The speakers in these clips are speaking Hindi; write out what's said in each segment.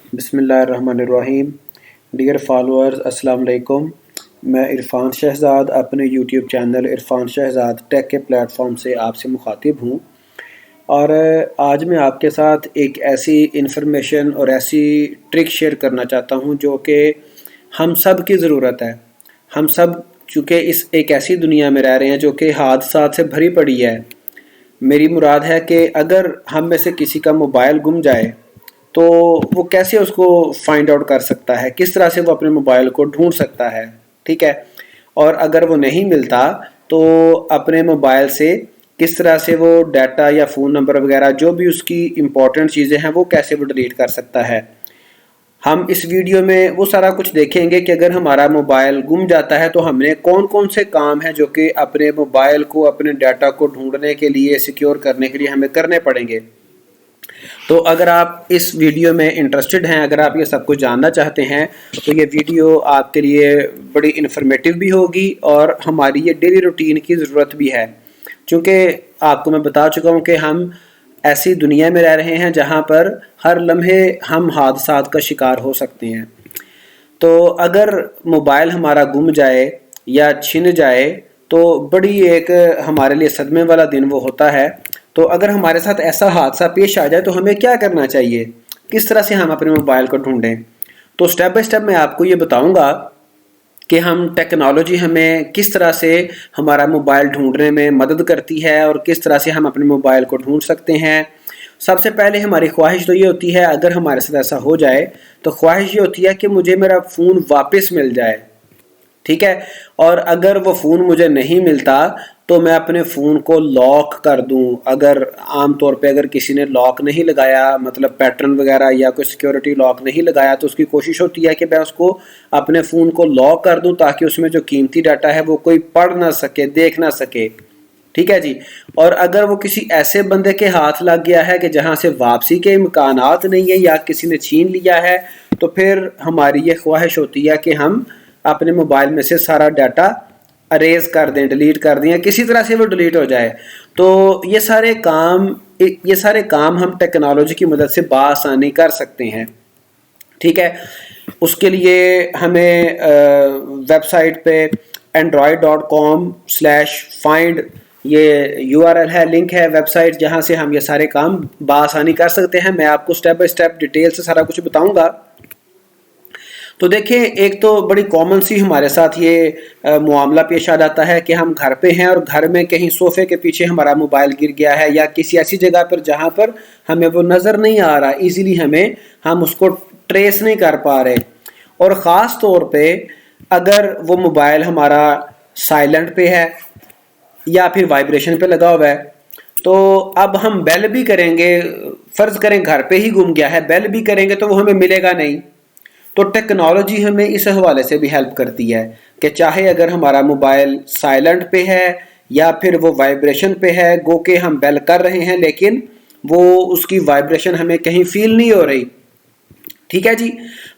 बिस्मिल्लाहिर्रहमानिर्रहीम। डियर फॉलोअर्स, अस्सलाम वालेकुम। मैं इरफ़ान शहज़ाद अपने YouTube channel Irfan Shahzad tech के प्लेटफॉर्म से आपसे मुखातिब हूँ। और आज मैं आपके साथ एक ऐसी इन्फॉर्मेशन और ऐसी ट्रिक शेयर करना चाहता हूँ जो कि हम सब की ज़रूरत है। हम सब चूँकि इस एक ऐसी दुनिया में रह रहे हैं जो कि हादसात से भरी पड़ी है। मेरी मुराद है कि अगर हम में से किसी का मोबाइल गुम जाए तो वो कैसे उसको फाइंड आउट कर सकता है, किस तरह से वो अपने मोबाइल को ढूंढ सकता है। ठीक है। और अगर वो नहीं मिलता तो अपने मोबाइल से किस तरह से वो डाटा या फ़ोन नंबर वगैरह जो भी उसकी इम्पोर्टेंट चीज़ें हैं वो कैसे वो डिलीट कर सकता है। हम इस वीडियो में वो सारा कुछ देखेंगे कि अगर हमारा मोबाइल गुम जाता है तो हमने कौन कौन से काम हैं जो कि अपने मोबाइल को, अपने डाटा को ढूंढने के लिए, सिक्योर करने के लिए हमें करने पड़ेंगे। तो अगर आप इस वीडियो में इंटरेस्टेड हैं, अगर आप ये सब कुछ जानना चाहते हैं तो ये वीडियो आपके लिए बड़ी इन्फॉर्मेटिव भी होगी और हमारी ये डेली रूटीन की ज़रूरत भी है। क्योंकि आपको मैं बता चुका हूँ कि हम ऐसी दुनिया में रह रहे हैं जहाँ पर हर लम्हे हम हादसात का शिकार हो सकते हैं। तो अगर मोबाइल हमारा गुम जाए या छिन जाए तो बड़ी एक हमारे लिए सदमे वाला दिन वो होता है। तो अगर हमारे साथ ऐसा हादसा पेश आ जाए तो हमें क्या करना चाहिए, किस तरह से हम अपने मोबाइल को ढूंढें। तो स्टेप बाय स्टेप मैं आपको ये बताऊंगा कि हम टेक्नोलॉजी हमें किस तरह से हमारा मोबाइल ढूंढने में मदद करती है और किस तरह से हम अपने मोबाइल को ढूंढ सकते हैं। सबसे पहले हमारी ख्वाहिश तो ये होती है, अगर हमारे साथ ऐसा हो जाए तो ख्वाहिश ये होती है कि मुझे मेरा फ़ोन वापस मिल जाए। ठीक है। और अगर वो फ़ोन मुझे नहीं मिलता तो मैं अपने फ़ोन को लॉक कर दूं। अगर आम तौर पे अगर किसी ने लॉक नहीं लगाया, मतलब पैटर्न वगैरह या कोई सिक्योरिटी लॉक नहीं लगाया, तो उसकी कोशिश होती है कि मैं उसको अपने फ़ोन को लॉक कर दूं ताकि उसमें जो कीमती डाटा है वो कोई पढ़ ना सके, देख ना सके। ठीक है जी। और अगर वो किसी ऐसे बंदे के हाथ लग गया है कि जहां से वापसी के इम्कानात नहीं है या किसी ने छीन लिया है, तो फिर हमारी ये ख्वाहिश होती है कि हम अपने मोबाइल में से सारा डाटा अरेज कर दें, डिलीट कर दें, किसी तरह से वो डिलीट हो जाए। तो ये सारे काम हम टेक्नोलॉजी की मदद से बासानी कर सकते हैं। ठीक है। उसके लिए हमें वेबसाइट पे android.com/find ये URL है, लिंक है वेबसाइट जहां से हम ये सारे काम बासानी कर सकते हैं। मैं आपको स्टेप बाय स्टेप डिटेल से सारा कुछ बताऊंगा। तो देखें, एक तो बड़ी कॉमन सी हमारे साथ ये मामला पेश आ जाता है कि हम घर पे हैं और घर में कहीं सोफे के पीछे हमारा मोबाइल गिर गया है या किसी ऐसी जगह पर जहां पर हमें वो नज़र नहीं आ रहा इजीली, हम उसको ट्रेस नहीं कर पा रहे। और ख़ास तौर पे अगर वो मोबाइल हमारा साइलेंट पे है या फिर वाइब्रेशन पे लगा हुआ है, तो अब हम बेल भी करेंगे, फ़र्ज़ करें घर पे ही गुम गया है, बेल भी करेंगे तो वो हमें मिलेगा नहीं। तो टेक्नोलॉजी हमें इस हवाले से भी हेल्प करती है कि चाहे अगर हमारा मोबाइल साइलेंट पे है या फिर वो वाइब्रेशन पे है, गो के हम बेल कर रहे हैं लेकिन वो उसकी वाइब्रेशन हमें कहीं फील नहीं हो रही। ठीक है जी।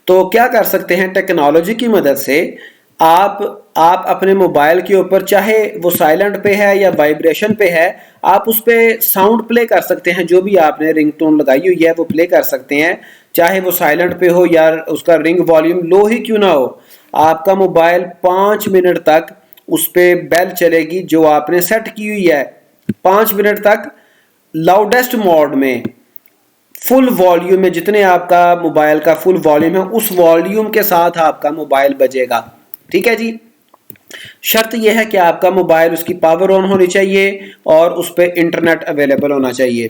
तो क्या कर सकते हैं, टेक्नोलॉजी की मदद से आप अपने मोबाइल के ऊपर, चाहे वो साइलेंट पे है या वाइब्रेशन पे है, आप उस पर साउंड प्ले कर सकते हैं। जो भी आपने रिंगटोन लगाई हुई है वो प्ले कर सकते हैं, चाहे वो साइलेंट पे हो या उसका रिंग वॉल्यूम लो ही क्यों ना हो। आपका मोबाइल 5 मिनट तक उस पर बेल चलेगी जो आपने सेट की हुई है। 5 मिनट तक लाउडेस्ट मोड में, फुल वॉल्यूम में, जितने आपका मोबाइल का फुल वॉल्यूम है उस वॉल्यूम के साथ आपका मोबाइल बजेगा। ठीक है जी। शर्त यह है कि आपका मोबाइल, उसकी पावर ऑन होनी चाहिए और उस पर इंटरनेट अवेलेबल होना चाहिए।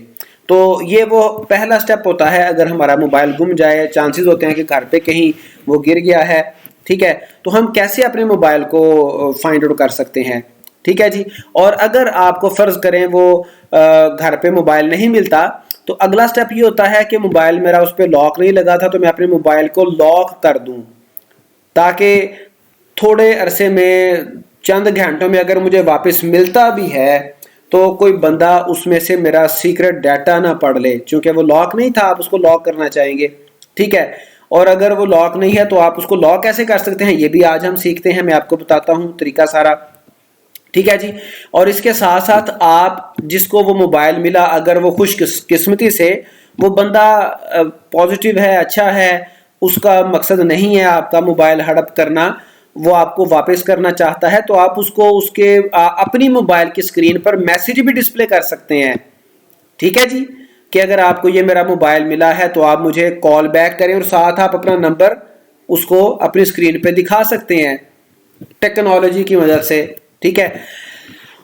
तो ये वो पहला स्टेप होता है। अगर हमारा मोबाइल गुम जाए, चांसेस होते हैं कि घर पे कहीं वो गिर गया है, ठीक है, तो हम कैसे अपने मोबाइल को फाइंड आउट कर सकते हैं। ठीक है जी। और अगर आपको फ़र्ज़ करें वो घर पे मोबाइल नहीं मिलता, तो अगला स्टेप ये होता है कि मोबाइल मेरा उस पर लॉक नहीं लगा था तो मैं अपने मोबाइल को लॉक कर दूं, ताकि थोड़े अरसे में, चंद घंटों में अगर मुझे वापस मिलता भी है तो कोई बंदा उसमें से मेरा सीक्रेट डाटा ना पढ़ ले। क्योंकि वो लॉक नहीं था, आप उसको लॉक करना चाहेंगे। ठीक है। और अगर वो लॉक नहीं है तो आप उसको लॉक कैसे कर सकते हैं ये भी आज हम सीखते हैं, मैं आपको बताता हूँ तरीका सारा। ठीक है जी। और इसके साथ साथ आप जिसको वो मोबाइल मिला, अगर वो खुश किस्मती से वो बंदा पॉजिटिव है, अच्छा है, उसका मकसद नहीं है आपका मोबाइल हड़प करना, वो आपको वापस करना चाहता है, तो आप उसको उसके अपनी मोबाइल की स्क्रीन पर मैसेज भी डिस्प्ले कर सकते हैं। ठीक है जी, कि अगर आपको ये मेरा मोबाइल मिला है तो आप मुझे कॉल बैक करें और साथ आप अपना नंबर उसको अपनी स्क्रीन पे दिखा सकते हैं टेक्नोलॉजी की मदद से। ठीक है।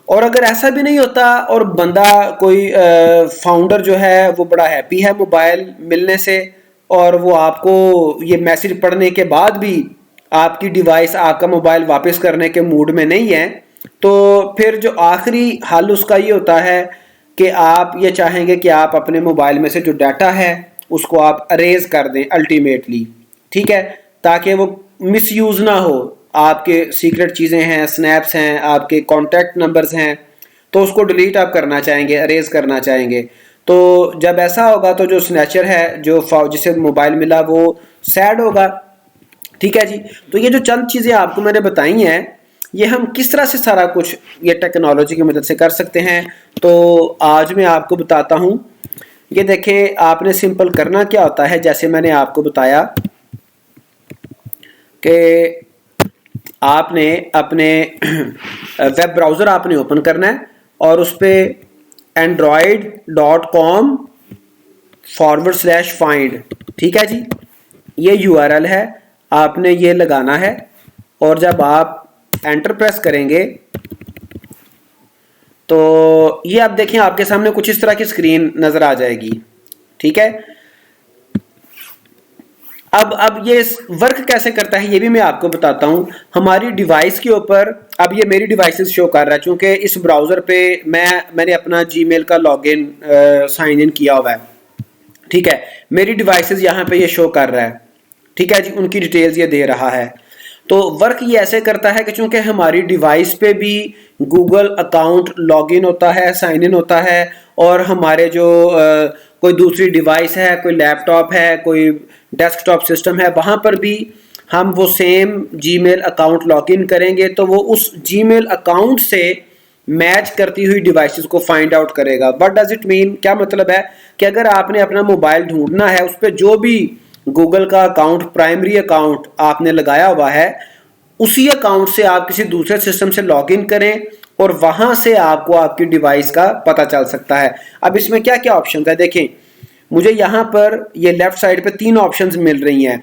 और अगर ऐसा भी नहीं होता और बंदा कोई फाउंडर जो है वो बड़ा हैप्पी है मोबाइल मिलने से, और वो आपको ये मैसेज पढ़ने के बाद भी आपकी डिवाइस, आपका मोबाइल वापस करने के मूड में नहीं है, तो फिर जो आखिरी हल उसका ये होता है कि आप ये चाहेंगे कि आप अपने मोबाइल में से जो डाटा है उसको आप अरेज कर दें अल्टीमेटली। ठीक है, ताकि वो मिसयूज ना हो। आपके सीक्रेट चीज़ें हैं, स्नैप्स हैं, आपके कॉन्टैक्ट नंबर्स हैं, तो उसको डिलीट आप करना चाहेंगे, अरेज करना चाहेंगे। तो जब ऐसा होगा तो जो स्नैचर है, जो जिसे मोबाइल मिला, वो सैड होगा। ठीक है जी। तो ये जो चंद चीज़ें आपको मैंने बताई हैं, ये हम किस तरह से सारा कुछ ये टेक्नोलॉजी की मदद से कर सकते हैं, तो आज मैं आपको बताता हूँ। ये देखें, आपने सिंपल करना क्या होता है, जैसे मैंने आपको बताया कि आपने अपने वेब ब्राउज़र आपने ओपन करना है और उस पर android.com/find, ठीक है जी, ये URL है, आपने ये लगाना है। और जब आप एंटर प्रेस करेंगे तो ये आप देखें आपके सामने कुछ इस तरह की स्क्रीन नज़र आ जाएगी। ठीक है। अब ये वर्क कैसे करता है ये भी मैं आपको बताता हूँ। हमारी डिवाइस के ऊपर, अब ये मेरी डिवाइसेस शो कर रहा है, चूँकि इस ब्राउज़र पे मैंने अपना जीमेल का लॉगिन साइन इन किया हुआ है। ठीक है, मेरी डिवाइसेस यहाँ पे ये शो कर रहा है। ठीक है जी, उनकी डिटेल्स ये दे रहा है। तो वर्क ये ऐसे करता है कि चूँकि हमारी डिवाइस पे भी गूगल अकाउंट लॉगिन होता है, साइन इन होता है, और हमारे जो कोई दूसरी डिवाइस है, कोई लैपटॉप है, कोई डेस्कटॉप सिस्टम है, वहाँ पर भी हम वो सेम जीमेल अकाउंट लॉगिन करेंगे तो वो उस जीमेल अकाउंट से मैच करती हुई डिवाइसेस को फाइंड आउट करेगा। व्हाट डज इट मीन, क्या मतलब है कि अगर आपने अपना मोबाइल ढूंढना है, उस पर जो भी गूगल का अकाउंट, प्राइमरी अकाउंट आपने लगाया हुआ है, उसी अकाउंट से आप किसी दूसरे सिस्टम से लॉगिन करें और वहां से आपको आपकी डिवाइस का पता चल सकता है। अब इसमें क्या क्या ऑप्शन है देखें, मुझे यहाँ पर ये लेफ्ट साइड पे 3 ऑप्शंस मिल रही हैं।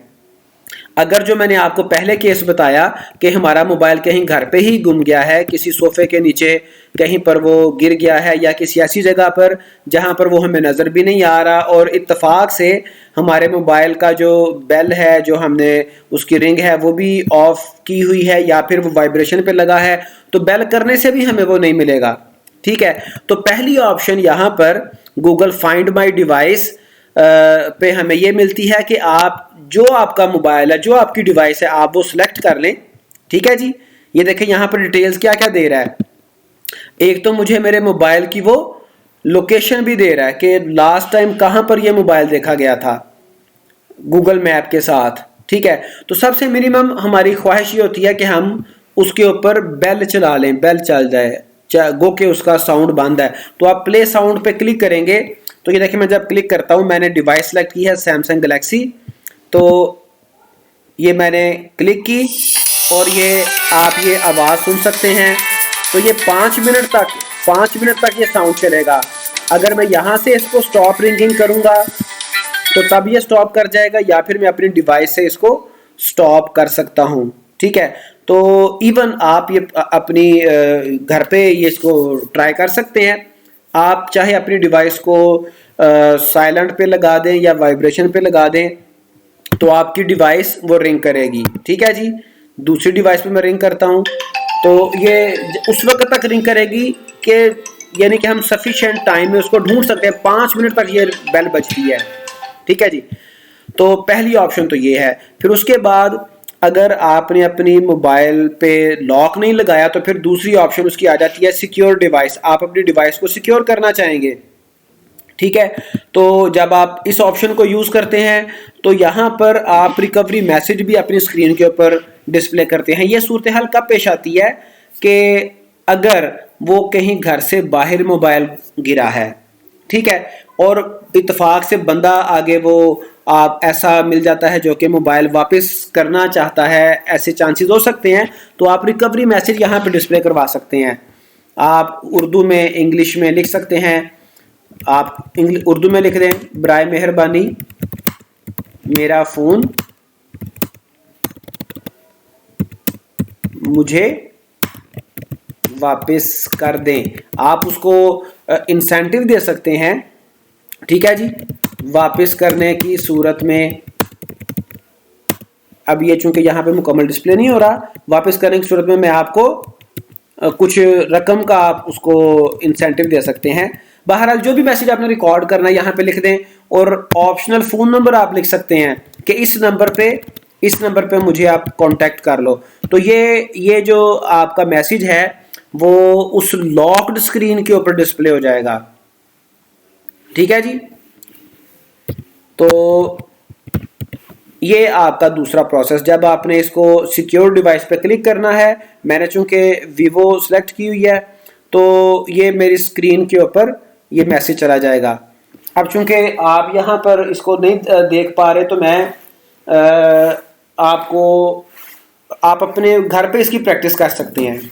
अगर जो मैंने आपको पहले केस बताया कि हमारा मोबाइल कहीं घर पे ही गुम गया है, किसी सोफे के नीचे कहीं पर वो गिर गया है, या किसी ऐसी जगह पर जहां पर वो हमें नज़र भी नहीं आ रहा, और इत्तेफाक से हमारे मोबाइल का जो बेल है, जो हमने उसकी रिंग है वो भी ऑफ की हुई है, या फिर वो वाइब्रेशन पे लगा है, तो बेल करने से भी हमें वो नहीं मिलेगा। ठीक है, तो पहली ऑप्शन यहाँ पर गूगल फाइंड माई डिवाइस पे हमें ये मिलती है कि आप जो आपका मोबाइल है, जो आपकी डिवाइस है, आप वो सिलेक्ट कर लें। ठीक है जी, ये देखें यहाँ पर डिटेल्स क्या क्या दे रहा है। एक तो मुझे मेरे मोबाइल की वो लोकेशन भी दे रहा है कि लास्ट टाइम कहाँ पर ये मोबाइल देखा गया था गूगल मैप के साथ। ठीक है, तो सबसे मिनिमम हमारी ख्वाहिश ये होती है कि हम उसके ऊपर बेल चला लें, बेल चल जाए, गो के उसका साउंड बंद है, तो आप प्ले साउंड पे क्लिक करेंगे। तो ये देखिए, मैं जब क्लिक करता हूँ, मैंने डिवाइस सेलेक्ट की है सैमसंग गैलेक्सी, तो ये मैंने क्लिक की और ये आप ये आवाज़ सुन सकते हैं। तो ये 5 मिनट तक ये साउंड चलेगा। अगर मैं यहाँ से इसको स्टॉप रिंगिंग करूँगा तो तब ये स्टॉप कर जाएगा, या फिर मैं अपनी डिवाइस से इसको स्टॉप कर सकता हूँ। ठीक है, तो इवन आप ये अपनी घर पे ये इसको ट्राई कर सकते हैं। आप चाहे अपनी डिवाइस को साइलेंट पे लगा दें या वाइब्रेशन पे लगा दें, तो आपकी डिवाइस वो रिंग करेगी। ठीक है जी, दूसरी डिवाइस पे मैं रिंग करता हूँ तो ये उस वक्त तक रिंग करेगी कि यानी कि हम सफिशिएंट टाइम में उसको ढूंढ सकते हैं। 5 मिनट तक ये बेल बजती है। ठीक है जी, तो पहली ऑप्शन तो ये है। फिर उसके बाद अगर आपने अपनी मोबाइल पे लॉक नहीं लगाया तो फिर दूसरी ऑप्शन उसकी आ जाती है सिक्योर डिवाइस। आप अपनी डिवाइस को सिक्योर करना चाहेंगे। ठीक है, तो जब आप इस ऑप्शन को यूज़ करते हैं तो यहाँ पर आप रिकवरी मैसेज भी अपनी स्क्रीन के ऊपर डिस्प्ले करते हैं। ये सूरत हाल कब पेश आती है कि अगर वो कहीं घर से बाहर मोबाइल गिरा है, ठीक है, और इत्तेफाक से बंदा आगे वो आप ऐसा मिल जाता है जो कि मोबाइल वापस करना चाहता है, ऐसे चांसेस हो सकते हैं, तो आप रिकवरी मैसेज यहाँ पे डिस्प्ले करवा सकते हैं। आप उर्दू में इंग्लिश में लिख सकते हैं। आप उर्दू में लिख दें, बराए मेहरबानी मेरा फ़ोन मुझे वापस कर दें। आप उसको इंसेंटिव दे सकते हैं, ठीक है जी, वापस करने की सूरत में। अब ये चूंकि यहाँ पे मुकम्मल डिस्प्ले नहीं हो रहा, वापस करने की सूरत में मैं आपको कुछ रकम का आप उसको इंसेंटिव दे सकते हैं। बहरहाल जो भी मैसेज आपने रिकॉर्ड करना है यहाँ पे लिख दें, और ऑप्शनल फ़ोन नंबर आप लिख सकते हैं कि इस नंबर पे मुझे आप कांटेक्ट कर लो। तो ये जो आपका मैसेज है वो उस लॉक्ड स्क्रीन के ऊपर डिस्प्ले हो जाएगा, ठीक है जी। तो ये आपका दूसरा प्रोसेस, जब आपने इसको सिक्योर डिवाइस पे क्लिक करना है, मैंने चूंकि वीवो सेलेक्ट की हुई है तो ये मेरी स्क्रीन के ऊपर ये मैसेज चला जाएगा। अब चूंकि आप यहाँ पर इसको नहीं देख पा रहे, तो मैं आप अपने घर पे इसकी प्रैक्टिस कर सकते हैं।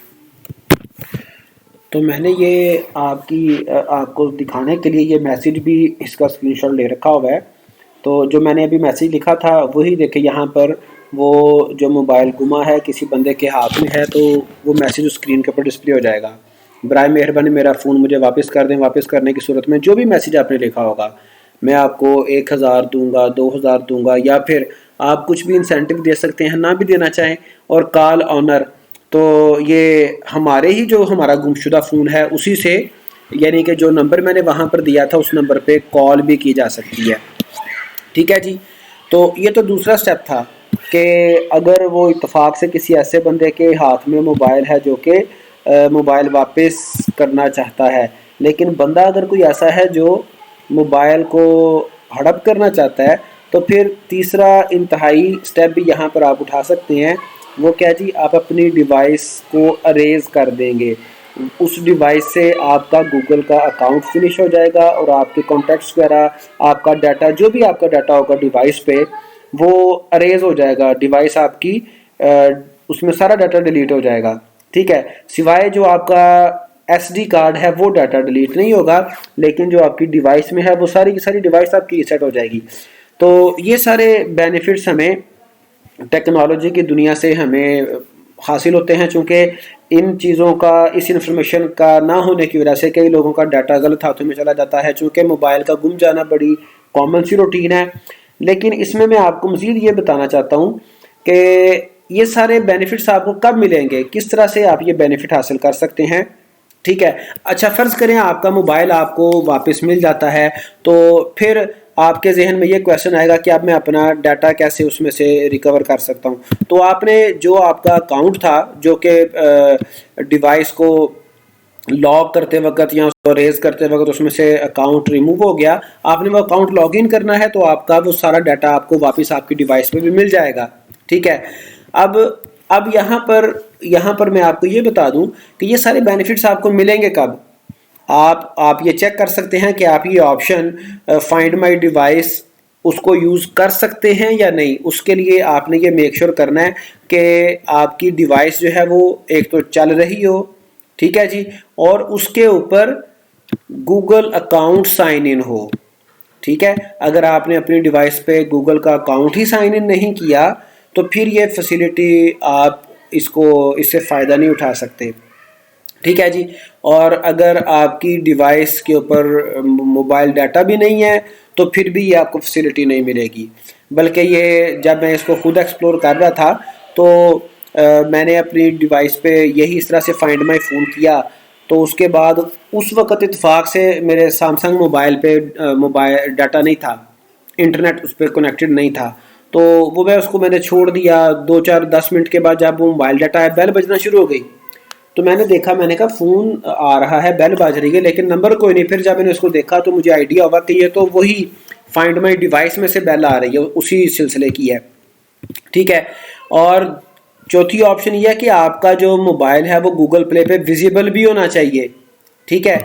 तो मैंने ये आपको दिखाने के लिए ये मैसेज भी इसका स्क्रीनशॉट ले रखा हुआ है। तो जो मैंने अभी मैसेज लिखा था वही देखे, यहाँ पर वो जो मोबाइल गुमा है किसी बंदे के हाथ में है, तो वो मैसेज उस स्क्रीन के ऊपर डिस्प्ले हो जाएगा। बराए मेहरबानी मेरा फ़ोन मुझे वापस कर दें। वापस करने की सूरत में जो भी मैसेज आपने लिखा होगा, मैं आपको 1000 दूंगा, 2000 दूंगा, या फिर आप कुछ भी इंसेंटिव दे सकते हैं, ना भी देना चाहें। और कॉल ऑनर, तो ये हमारा गुमशुदा फ़ोन है उसी से, यानी कि जो नंबर मैंने वहाँ पर दिया था उस नंबर पे कॉल भी की जा सकती है, ठीक है जी। तो ये तो दूसरा स्टेप था कि अगर वो इत्तेफाक से किसी ऐसे बंदे के हाथ में मोबाइल है जो कि मोबाइल वापस करना चाहता है, लेकिन बंदा अगर कोई ऐसा है जो मोबाइल को हड़प करना चाहता है, तो फिर तीसरा इंतहाई स्टेप भी यहाँ पर आप उठा सकते हैं। वो क्या जी, आप अपनी डिवाइस को अरेज कर देंगे। उस डिवाइस से आपका गूगल का अकाउंट फिनिश हो जाएगा और आपके कॉन्टैक्ट्स वगैरह, आपका डाटा, जो भी आपका डाटा होगा डिवाइस पे, वो अरेज हो जाएगा। डिवाइस आपकी उसमें सारा डाटा डिलीट हो जाएगा, ठीक है। सिवाय जो आपका SD कार्ड है वो डाटा डिलीट नहीं होगा, लेकिन जो आपकी डिवाइस में है वो सारी की सारी डिवाइस आपकी रीसेट हो जाएगी। तो ये सारे बेनिफिट्स हमें टेक्नोलॉजी की दुनिया से हमें हासिल होते हैं, चूँकि इन चीज़ों का, इस इंफॉर्मेशन का ना होने की वजह से कई लोगों का डाटा गलत हाथों में चला जाता है। चूँकि मोबाइल का गुम जाना बड़ी कॉमन सी रूटीन है, लेकिन इसमें मैं आपको मज़ीद ये बताना चाहता हूँ कि ये सारे बेनिफिट्स आपको कब मिलेंगे, किस तरह से आप ये बेनिफिट हासिल कर सकते हैं, ठीक है। अच्छा, फ़र्ज़ करें आपका मोबाइल आपको वापस मिल जाता है, तो फिर आपके जहन में ये क्वेश्चन आएगा कि अब मैं अपना डाटा कैसे उसमें से रिकवर कर सकता हूँ। तो आपने जो आपका अकाउंट था जो कि डिवाइस को लॉक करते वक्त या उसको रेज करते वक्त उसमें से अकाउंट रिमूव हो गया, आपने वो अकाउंट लॉग इन करना है, तो आपका वो सारा डाटा आपको वापस आपकी डिवाइस पे भी मिल जाएगा, ठीक है। अब यहाँ पर मैं आपको ये बता दूं कि ये सारे बेनिफिट्स आपको मिलेंगे कब। आप ये चेक कर सकते हैं कि आप ये ऑप्शन फाइंड माय डिवाइस उसको यूज़ कर सकते हैं या नहीं। उसके लिए आपने ये मेक श्योर करना है कि आपकी डिवाइस जो है वो एक तो चल रही हो, ठीक है जी, और उसके ऊपर गूगल अकाउंट साइन इन हो, ठीक है। अगर आपने अपनी डिवाइस पे गूगल का अकाउंट ही साइन इन नहीं किया, तो फिर ये फैसिलिटी आप इससे फ़ायदा नहीं उठा सकते, ठीक है जी। और अगर आपकी डिवाइस के ऊपर मोबाइल डाटा भी नहीं है, तो फिर भी ये आपको फैसिलिटी नहीं मिलेगी। बल्कि ये जब मैं इसको खुद एक्सप्लोर कर रहा था, तो मैंने अपनी डिवाइस पे यही इस तरह से फाइंड माय फ़ोन किया, तो उसके बाद उस वक़्त इत्तेफाक से मेरे सैमसंग मोबाइल पे मोबाइल डाटा नहीं था, इंटरनेट उस पर कनेक्टेड नहीं था। तो वो मैंने छोड़ दिया। 2-4-10 मिनट के बाद जब वो मोबाइल डाटा है, बेल बजना शुरू हो गई, तो मैंने देखा, मैंने कहा फ़ोन आ रहा है, बेल बाज रही है, लेकिन नंबर कोई नहीं। फिर जब मैंने उसको देखा तो मुझे आइडिया हुआ कि ये तो वही फाइंड माई डिवाइस में से बेल आ रही है, उसी सिलसिले की है, ठीक है। और चौथी ऑप्शन ये है कि आपका जो मोबाइल है वो गूगल प्ले पे विजिबल भी होना चाहिए, ठीक है।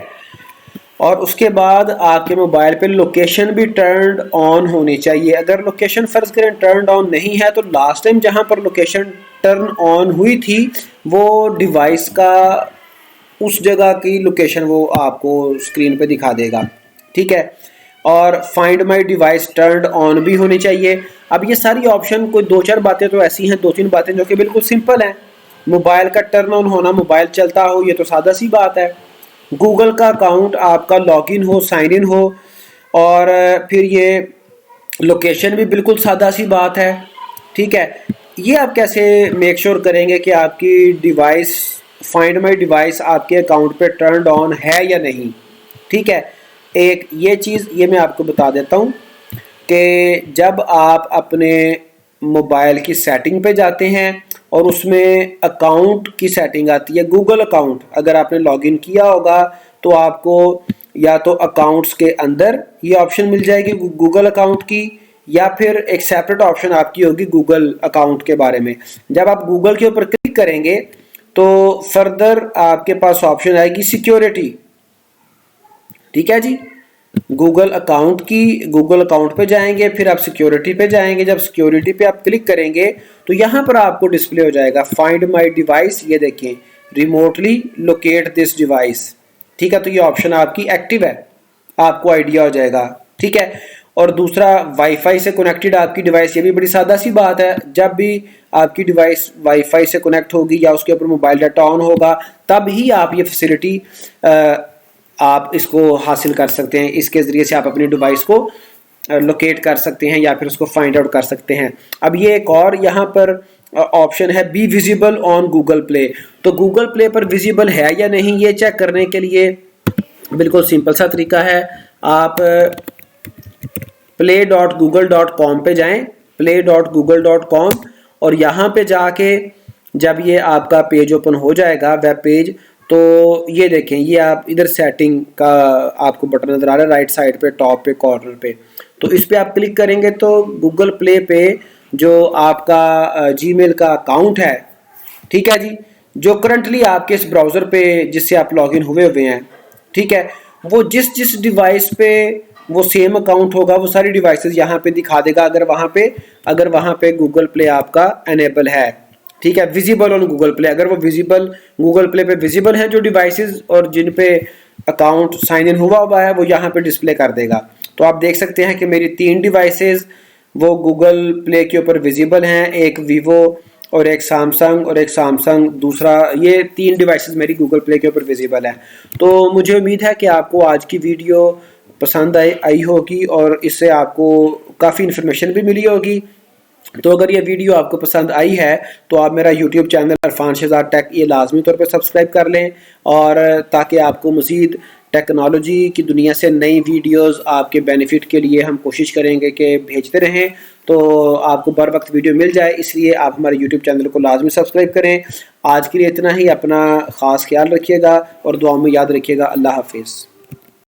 और उसके बाद आपके मोबाइल पे लोकेशन भी टर्न ऑन होनी चाहिए। अगर लोकेशन फ़र्ज़ करें टर्न ऑन नहीं है तो लास्ट टाइम जहाँ पर लोकेशन टर्न ऑन हुई थी वो डिवाइस का उस जगह की लोकेशन वो आपको स्क्रीन पे दिखा देगा, ठीक है। और find my device turn on भी होनी चाहिए। अब ये सारी ऑप्शन कोई दो चार बातें तो ऐसी हैं, दो तीन बातें जो कि बिल्कुल सिंपल हैं। मोबाइल का टर्न ऑन होना, मोबाइल चलता हो, ये तो सादा सी बात है। गूगल का अकाउंट आपका लॉगिन हो, साइन इन हो, और फिर ये लोकेशन भी बिल्कुल सादा सी बात है, ठीक है। ये आप कैसे मेक श्योर करेंगे कि आपकी डिवाइस, फाइंड माई डिवाइस आपके अकाउंट पे टर्न ऑन है या नहीं, ठीक है। एक ये चीज़ ये मैं आपको बता देता हूँ कि जब आप अपने मोबाइल की सेटिंग पे जाते हैं और उसमें अकाउंट की सेटिंग आती है, गूगल अकाउंट अगर आपने लॉगिन किया होगा तो आपको या तो अकाउंट्स के अंदर ये ऑप्शन मिल जाएगी गूगल अकाउंट की, या फिर एक सेपरेट ऑप्शन आपकी होगी गूगल अकाउंट के बारे में। जब आप गूगल के ऊपर क्लिक करेंगे तो फर्दर आपके पास ऑप्शन आएगी सिक्योरिटी, ठीक है जी। गूगल अकाउंट पे जाएंगे, फिर आप सिक्योरिटी पे जाएंगे। जब सिक्योरिटी पे आप क्लिक करेंगे तो यहाँ पर आपको डिस्प्ले हो जाएगा फाइंड माई डिवाइस, ये देखें रिमोटली लोकेट दिस डिवाइस, ठीक है। तो ये ऑप्शन आपकी एक्टिव है, आपको आइडिया हो जाएगा, ठीक है। और दूसरा वाईफाई से कनेक्टेड आपकी डिवाइस, ये भी बड़ी सादा सी बात है। जब भी आपकी डिवाइस वाईफाई से कनेक्ट होगी या उसके ऊपर मोबाइल डाटा ऑन होगा तब ही आप ये फैसिलिटी आप इसको हासिल कर सकते हैं। इसके ज़रिए से आप अपनी डिवाइस को लोकेट कर सकते हैं या फिर उसको फाइंड आउट कर सकते हैं। अब ये एक और यहाँ पर ऑप्शन है be visible on Google play. तो गूगल प्ले पर विजिबल है या नहीं ये चेक करने के लिए बिल्कुल सिंपल सा तरीका है। आप play.google.com पे जाएं, play.google.com, और यहाँ पे जाके जब ये आपका पेज ओपन हो जाएगा वेब पेज, तो ये देखें ये आप इधर सेटिंग का आपको बटन नज़र आ रहा है राइट साइड पे टॉप पे कॉर्नर पे, तो इस पे आप क्लिक करेंगे तो गूगल प्ले पे जो आपका जीमेल का अकाउंट है, ठीक है जी, जो करंटली आपके इस ब्राउज़र पे जिससे आप लॉगिन हुए हैं, ठीक है, वो जिस जिस डिवाइस पे वो सेम अकाउंट होगा वो सारी डिवाइसेस यहाँ पे दिखा देगा अगर वहाँ पे गूगल प्ले आपका एनेबल है, ठीक है। विजिबल ऑन गूगल प्ले, अगर वो विजिबल गूगल प्ले पे विजिबल है जो डिवाइसेस और जिन पे अकाउंट साइन इन हुआ है वो यहाँ पे डिस्प्ले कर देगा। तो आप देख सकते हैं कि मेरी 3 डिवाइसेस वो गूगल प्ले के ऊपर विजिबल हैं, एक वीवो और एक सैमसंग दूसरा, ये 3 डिवाइसेस मेरी गूगल प्ले के ऊपर विजिबल है। तो मुझे उम्मीद है कि आपको आज की वीडियो पसंद आई होगी और इससे आपको काफ़ी इन्फॉर्मेशन भी मिली होगी। तो अगर ये वीडियो आपको पसंद आई है तो आप मेरा YouTube channel Irfan Shahzad tech ये लाजमी तौर पे सब्सक्राइब कर लें, और ताकि आपको मज़ीद टेक्नोलॉजी की दुनिया से नई वीडियोस आपके बेनिफिट के लिए हम कोशिश करेंगे कि भेजते रहें, तो आपको बर वक्त वीडियो मिल जाए। इसलिए आप हमारे यूट्यूब चैनल को लाजमी सब्सक्राइब करें। आज के लिए इतना ही, अपना ख़ास ख्याल रखिएगा और दुआ में याद रखिएगा। अल्लाह हाफिज़।